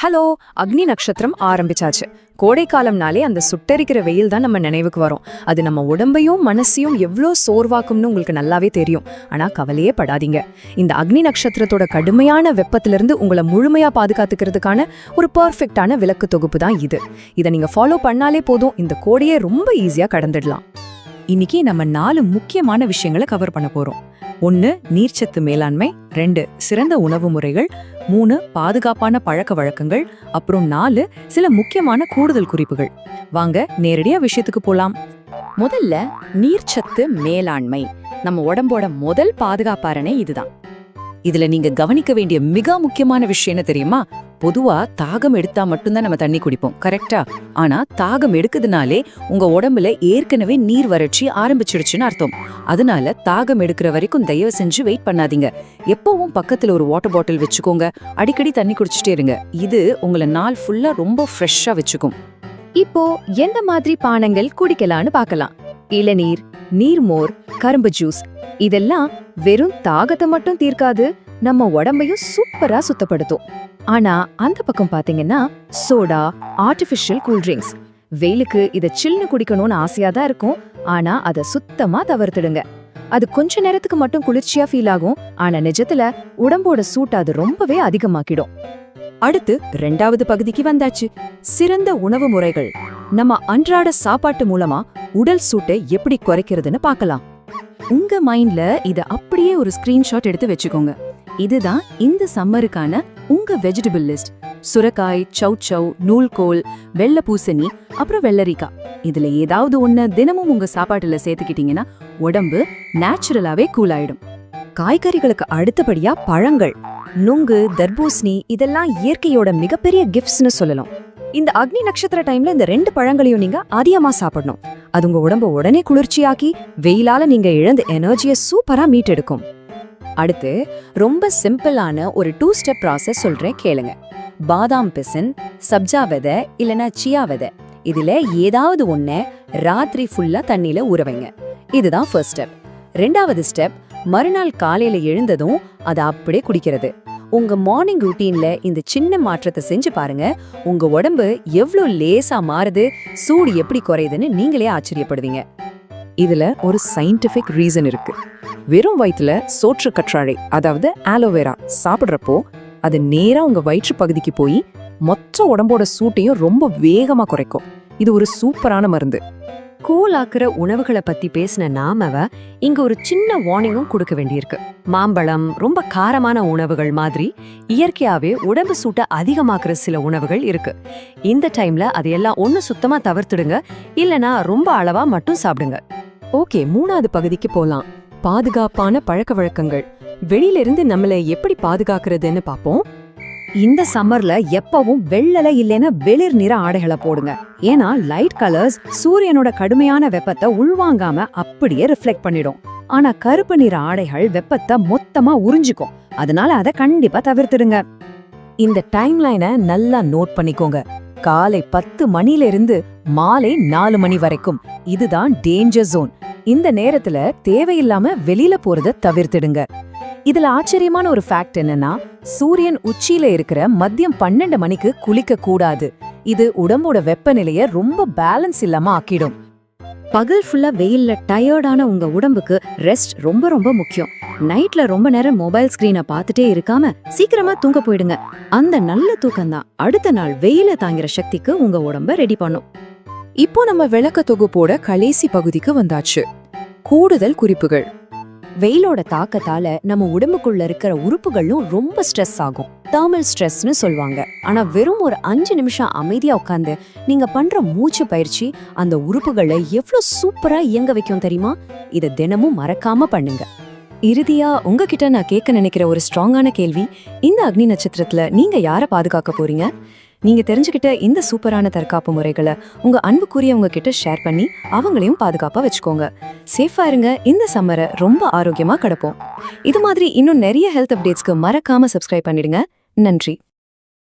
Hello, அக்னி நட்சத்திரம் ஆரம்பிச்சாச்சு. கோடைக்காலம்னாலே அந்த சுட்டரிக்கிற வெயில் தான் நம்ம நினைவுக்கு வரும். அது நம்ம உடம்பையும் மனசையும் எவ்வளோ சோர்வாக்கும்னு உங்களுக்கு நல்லாவே தெரியும். ஆனா கவலையே படாதீங்க. இந்த அக்னி நட்சத்திரத்தோட கடுமையான வெப்பத்திலிருந்து உங்களை முழுமையா பாதுகாத்துக்கிறதுக்கான ஒரு பர்ஃபெக்டான விளக்கு தொகுப்பு தான் இது. இதை நீங்க ஃபாலோ பண்ணாலே போதும், இந்த கோடையை ரொம்ப ஈஸியா கடந்துடலாம். இன்னைக்கு நம்ம 4 முக்கியமான விஷயங்களை கவர் பண்ண போறோம். 1 நீர்ச்சத்து மேலாண்மை, 2 சிறந்த உணவு முறைகள், 3 பாதுகாப்பான பழக்க வழக்கங்கள், அப்புறம் 4 சில முக்கியமான கூடுதல் குறிப்புகள். வாங்க நேரடியா விஷயத்துக்கு போலாம். முதல்ல நீர்ச்சத்து மேலாண்மை. நம்ம உடம்போட முதல் பாதுகாப்பாரணை இதுதான். இதுல நீங்க கவனிக்க வேண்டிய மிக முக்கியமான விஷயம் என்ன தெரியுமா? பொதுவா தாகம் எடுத்தா மட்டும்தான் நம்ம தண்ணி குடிப்போம், கரெக்டா? ஆனா தாகம் எடுக்குதுனாலே உங்க உடம்புல ஏற்கனவே நீர் வறட்சி ஆரம்பிச்சிடுச்சுன்னு அர்த்தம். அதனால தாகம் எடுக்கிற வரைக்கும் தயவு செஞ்சு வெயிட் பண்ணாதீங்க. எப்பவும் பக்கத்துல ஒரு வாட்டர் பாட்டில் வச்சுக்கோங்க. அடிக்கடி தண்ணி குடிச்சிட்டே இருங்க. இது உங்களை நாள் ஃபுல்லா ரொம்ப ஃப்ரெஷ்ஷா வச்சுக்கும். இப்போ எந்த மாதிரி பானங்கள் குடிக்கலான்னு பார்க்கலாம். இளநீர், நீர்மோர், கரும்பு ஜூஸ் இதெல்லாம் வெறும் தாகத்தை மட்டும் தீர்க்காது, நம்ம உடம்பையும் சூப்பரா சுத்தப்படுத்தும். ஆனா அந்த பக்கம் பாத்தீங்கன்னா சோடா, ஆர்டிபிஷியல் கூல்ட்ரிங்க்ஸ். வெயிலுக்கு இத சில்லுன்னு குடிக்கணும்னு ஆசையா தான் இருக்கும். ஆனா அதை சுத்தமா தவிர்த்துடுங்க. அது கொஞ்ச நேரத்துக்கு மட்டும் குளிர்ச்சியா ஃபீல் ஆகும். ஆனா நிஜத்துல உடம்போட சூட்டை அது ரொம்பவே அதிகமாக்கிடும். அடுத்து 2வது பகுதிக்கு வந்தாச்சு. சிறந்த உணவு முறைகள். நம்ம அன்றாட சாப்பாட்டு மூலமா உடல் சூட்டை எப்படி குறைக்கிறதுன்னு பார்க்கலாம். உங்க மைண்ட்ல இத அப்படியே ஒரு ஸ்கிரீன்ஷாட் எடுத்து வச்சுக்கோங்க. இதுதான் இந்த சம்மருக்கான உங்க வெஜிடபிள் லிஸ்ட். சுரக்காய், சௌச்சௌ, நூல்கோல், வெள்ளை பூசணி, அப்புறம் வெள்ளரிக்காய். இதுல ஏதாவது ஒண்ணு தினமும் உங்க சாப்பாட்டுல சேர்த்துக்கிட்டீங்கன்னா உடம்பு நேச்சுரலாவே கூல் ஆயிடும். காய்கறிகளுக்கு அடுத்தபடியா பழங்கள், நுங்கு, தர்பூசணி இதெல்லாம் இயற்கையோட மிகப்பெரிய கிஃப்ட்ஸ்னு சொல்லலாம். இந்த அக்னி நட்சத்திர டைம்ல இந்த 2 பழங்களையும் நீங்க அதிகமா சாப்பிடணும். அது உங்க உடம்ப உடனே குளிர்ச்சியாக்கி வெயிலால நீங்க இழந்த எனர்ஜியை சூப்பரா மீட்டெடுக்கும். அடுத்து ரொம்ப சிம்பிளான ஒரு 2 ஸ்டெப் ப்ராசஸ் சொல்றேன், கேளுங்க. பாதாம் பிசின், சப்ஜா விதை இல்லனா சியா விதை, இதுல ஏதாவது ஒண்ணு ராத்திரி ஃபுல்லா தண்ணியில ஊற வைங்க. இதுதான் ஃபர்ஸ்ட் ஸ்டெப். 2வது ஸ்டெப், மறுநாள் காலையில எழுந்ததும் அதை அப்படியே குடிக்கிறது. உங்க மார்னிங் ரூட்டீன்ல இந்த சின்ன மாற்றத்தை செஞ்சு பாருங்க. உங்க உடம்பு எவ்வளவு லேசா மாறுது, சூடு எப்படி குறையுதுன்னு நீங்களே ஆச்சரியப்படுவீங்க. இதுல ஒரு சயின்டிபிக் ரீசன் இருக்கு. வெறும் வயிற்றுல சோற்று கற்றாழை, அதாவது ஆலோவேரா சாப்பிடுறப்போ அது நேரா உங்க வயிற்று பகுதிக்கு போய் மொத்த உடம்போட சூட்டையும் ரொம்ப வேகமா குறைக்கும். இது ஒரு சூப்பரான மருந்து. கூலாக்குற உணவுகளை பத்தி பேசின நாமவ இங்க ஒரு சின்ன வார்னிங்கும் கொடுக்க வேண்டியிருக்கு. மாம்பழம், ரொம்ப காரமான உணவுகள் மாதிரி இயற்கையாவே உடம்பு சூட்டை அதிகமாக்குற சில உணவுகள் இருக்கு. இந்த டைம்ல அதையெல்லாம் ஒண்ணு சுத்தமா தவிர்த்துடுங்க, இல்லனா ரொம்ப அளவா மட்டும் சாப்பிடுங்க. ஓகே, 3வது பகுதிக்கு போலாம். பாதுகாப்பான பழக்க வழக்கங்கள். வெளியில இருந்து நம்மளை எப்படி பாதுகாக்கிறதுன்னு பாப்போம். இந்த சம்மர்ல எப்பவும் வெள்ளல இல்லைன்னா வெளிர் நிற ஆடைகளை போடுங்க. ஏன்னா லைட் கலர்ஸ் சூரியனோட கடுமையான வெப்பத்தை உள்வாங்காம அப்படியே ரிஃப்ளெக்ட் பண்ணிடும். ஆனா கருப்பு நிற ஆடைகள் வெப்பத்தை மொத்தமா உறிஞ்சிக்கும். அதனால அதை கண்டிப்பா தவிர்த்துடுங்க. இந்த டைம்லைனை நல்லா நோட் பண்ணிக்கோங்க. காலை 10 மணில இருந்து மாலை 4 மணி வரைக்கும் இதுதான் டேஞ்சர் ஜோன். இந்த நேரத்துல தேவையில்லாம வெளியில போறத தவிர்த்துடுங்க. இதுல ஆச்சரியமான ஒரு ஃபேக்ட் என்னன்னா, சூரியன் உச்சியில இருக்கிற மதியம் 12 மணிக்கு குளிக்க கூடாது. இது உடம்போட வெப்பநிலைய ரொம்ப பேலன்ஸ் இல்லாம ஆக்கிடும். பகல் ஃபுல்லா வெயில்ல டயர்டான உங்க உடம்புக்கு ரெஸ்ட் ரொம்ப ரொம்ப முக்கியம். நைட்ல ரொம்ப நேரம் மொபைல் ஸ்கிரீனை பார்த்துட்டே இருக்காம சீக்கிரமா தூங்க போயிடுங்க. அந்த நல்ல தூக்கம்தான் அடுத்த நாள் வெயில தாங்கிற சக்திக்கு உங்க உடம்ப ரெடி பண்ணும். இப்போ நம்ம விளக்க தொகுப்போட கடைசி பகுதிக்கு வந்தாச்சு. கூடுதல் குறிப்புகள். வெயிலோட தாக்கத்தால நம்ம உடம்புக்குள்ள இருக்கிற உறுப்புகளும் ரொம்ப ஸ்ட்ரெஸ் ஆகும். தெர்மல் ஸ்ட்ரெஸ்னு சொல்லுவாங்க. ஆனா வெறும் ஒரு 5 நிமிஷம் அமைதியா உட்காந்து நீங்க பண்ற மூச்சு பயிற்சி அந்த உறுப்புகளை எவ்வளவு சூப்பரா இயங்க வைக்கும் தெரியுமா? இதை தினமும் மறக்காம பண்ணுங்க. இறுதியா உங்ககிட்ட நான் கேட்க நினைக்கிற ஒரு ஸ்ட்ராங்கான கேள்வி, இந்த அக்னி நட்சத்திரத்துல நீங்க யாரை பாதுகாக்க போறீங்க? நீங்க தெரிஞ்சுக்கிட்ட இந்த சூப்பரான தற்காப்பு முறைகளை உங்க அன்புக்குரியவங்க கிட்ட ஷேர் பண்ணி அவங்களையும் பாதுகாப்பா வச்சுக்கோங்க. சேஃபா இருங்க. இந்த சம்மரை ரொம்ப ஆரோக்கியமா கடப்போம். இது மாதிரி இன்னும் நிறைய ஹெல்த் அப்டேட்ஸ்க்கு மறக்காம சப்ஸ்கிரைப் பண்ணிடுங்க. நன்றி.